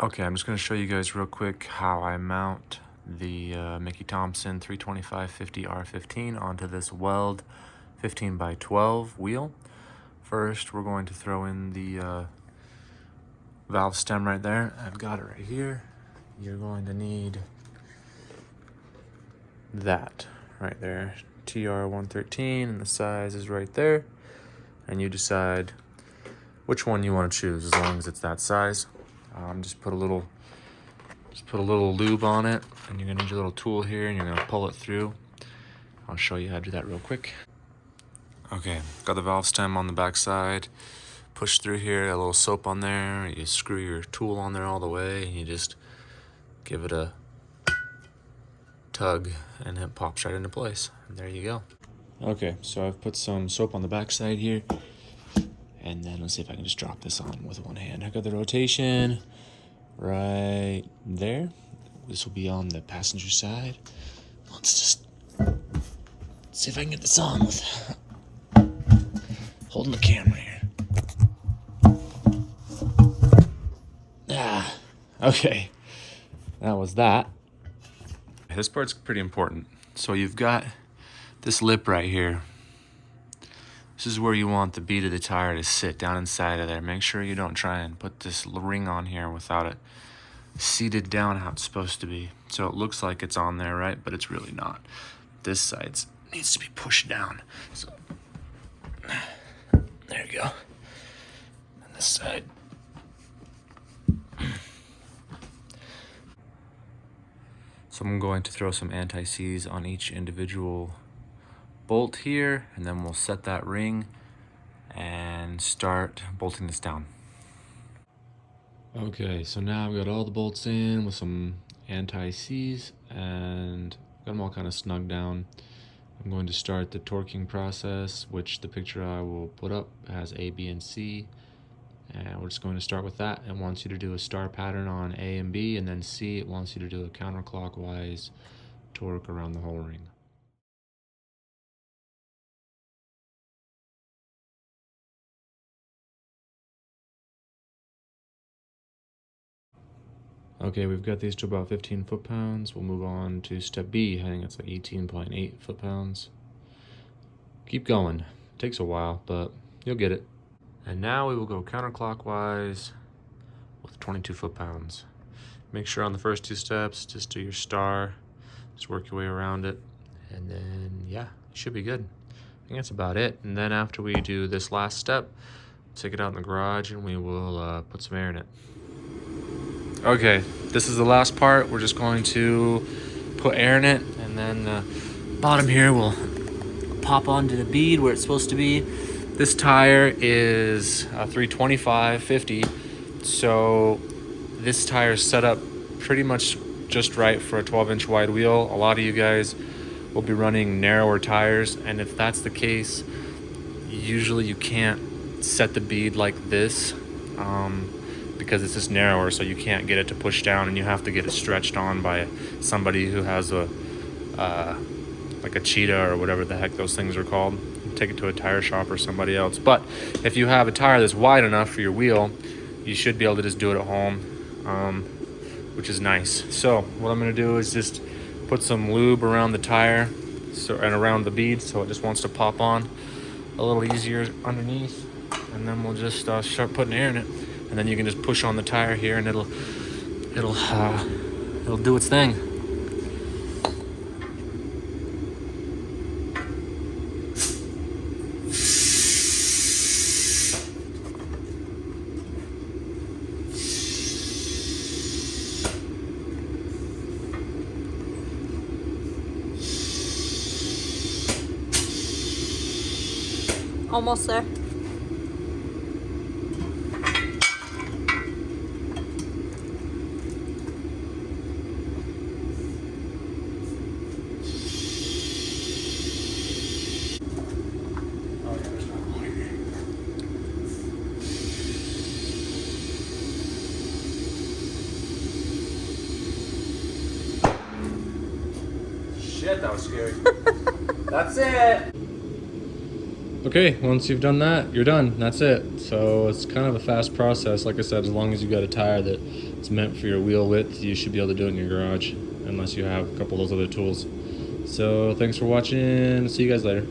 Okay, I'm just going to show you guys real quick how I mount the Mickey Thompson 325/50 R15 onto this Weld 15 by 12 wheel. First, we're going to throw in the valve stem right there. I've got it right here. You're going to need that right there, TR113, and the size is right there. And you decide which one you want to choose as long as it's that size. Just put a little lube on it, and you're gonna need your little tool here, and you're gonna pull it through. I'll show you how to do that real quick. Okay, got the valve stem on the back side. Push through here, a little soap on there. You screw your tool on there all the way, and you just give it a tug, and it pops right into place. And there you go. Okay, so I've put some soap on the back side here, and then let's see if I can just drop this on with one hand. I got the rotation right there. This will be on the passenger side. Let's just see if I can get this on with holding the camera here. Okay. That was that. This part's pretty important. So you've got this lip right here. This is where you want the bead of the tire to sit down inside of there. Make sure you don't try and put this ring on here without it seated down how it's supposed to be. So it looks like it's on there, right? But it's really not. This side needs to be pushed down. So there you go. And this side. So I'm going to throw some anti-seize on each individual bolt here, and then we'll set that ring and start bolting this down. Okay, so now I've got all the bolts in with some anti-seize and got them all kind of snug down. I'm going to start the torquing process, which the picture I will put up has A, B, and C. And we're just going to start with that. It wants you to do a star pattern on A and B, and then C, it wants you to do a counterclockwise torque around the whole ring. Okay, we've got these to about 15 foot-pounds. We'll move on to step B. I think it's like 18.8 foot-pounds. Keep going. It takes a while, but you'll get it. And now we will go counterclockwise with 22 foot-pounds. Make sure on the first two steps, just do your star. Just work your way around it. And then, yeah, you should be good. I think that's about it. And then after we do this last step, take it out in the garage and we will put some air in it. Okay, this is the last part. We're just going to put air in it, and then the bottom here will pop onto the bead where it's supposed to be. This tire is a 325/50, so this tire is set up pretty much just right for a 12-inch wide wheel. A lot of you guys will be running narrower tires, and if that's the case, usually you can't set the bead like this. Because it's just narrower, so you can't get it to push down, and you have to get it stretched on by somebody who has a like a cheetah or whatever the heck those things are called. Take it to a tire shop or somebody else. But if you have a tire that's wide enough for your wheel, you should be able to just do it at home, which is nice. So what I'm going to do is just put some lube around the tire and around the bead, so it just wants to pop on a little easier underneath, and then we'll just start putting air in it. And then you can just push on the tire here, and it'll do its thing. Almost there. Shit, that was scary. That's it. Okay, once you've done that, you're done. That's it. So it's kind of a fast process. Like I said, as long as you've got a tire that's meant for your wheel width, you should be able to do it in your garage, unless you have a couple of those other tools. So thanks for watching. See you guys later.